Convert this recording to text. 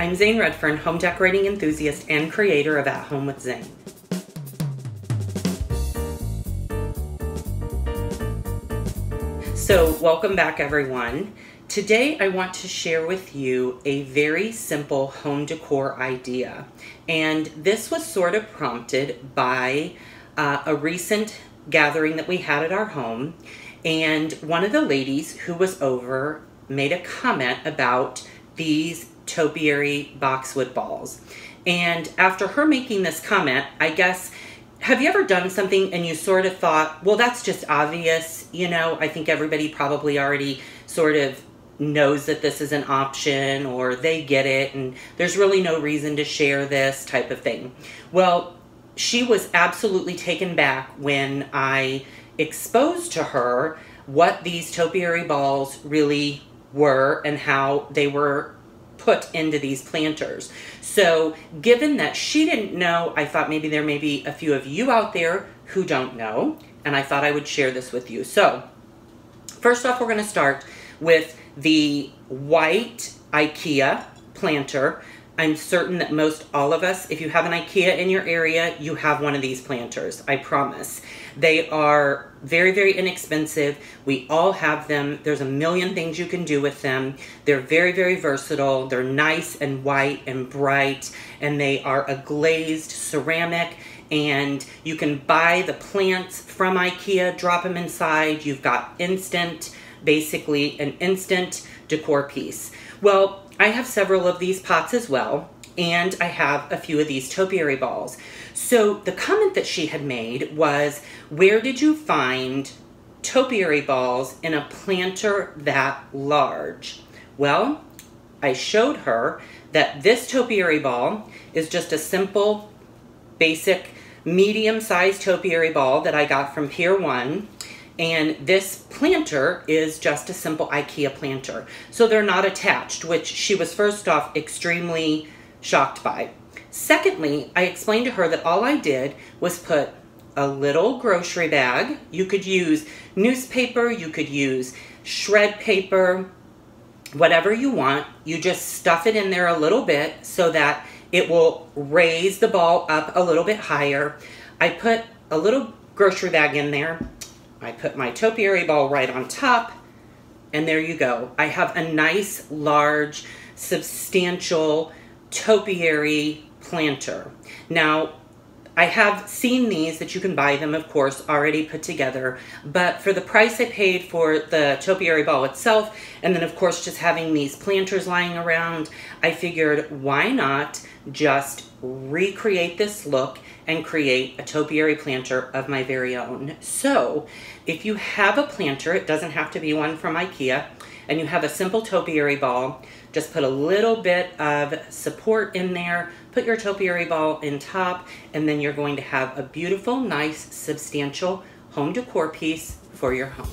I'm Zane Redfern, home decorating enthusiast and creator of At Home with Zane. So welcome back everyone. Today I want to share with you a very simple home decor idea. And this was sort of prompted by a recent gathering that we had at our home. And one of the ladies who was over made a comment about these topiary boxwood balls. And after her making this comment, I guess, have you ever done something and you sort of thought, well, that's just obvious, you know, I think everybody probably already sort of knows that this is an option, or they get it and there's really no reason to share this type of thing. Well, she was absolutely taken back when I exposed to her what these topiary balls really were and how they were put into these planters. So given that she didn't know, I thought maybe there may be a few of you out there who don't know, and I thought I would share this with you. So first off, we're going to start with the white Ikea planter. I'm certain that most all of us, if you have an Ikea in your area, you have one of these planters, I promise. They are very, very inexpensive. We all have them. There's a million things you can do with them. They're very, very versatile. They're nice and white and bright, and they are a glazed ceramic, and you can buy the plants from Ikea, drop them inside. You've got basically an instant decor piece. Well, I have several of these pots as well, and I have a few of these topiary balls. So the comment that she had made was, where did you find topiary balls in a planter that large? Well, I showed her that this topiary ball is just a simple, basic, medium-sized topiary ball that I got from Pier 1. And this planter is just a simple Ikea planter. So they're not attached, which she was first off extremely shocked by. Secondly, I explained to her that all I did was put a little grocery bag. You could use newspaper, you could use shred paper, whatever you want. You just stuff it in there a little bit so that it will raise the ball up a little bit higher. I put a little grocery bag in there. I put my topiary ball right on top, and there you go. I have a nice, large, substantial topiary planter. Now, I have seen these that you can buy them, of course, already put together, but for the price I paid for the topiary ball itself, and then of course just having these planters lying around, I figured why not just recreate this look and create a topiary planter of my very own. So if you have a planter, it doesn't have to be one from Ikea, and you have a simple topiary ball, just put a little bit of support in there, put your topiary ball in top, and then you're going to have a beautiful, nice, substantial home decor piece for your home.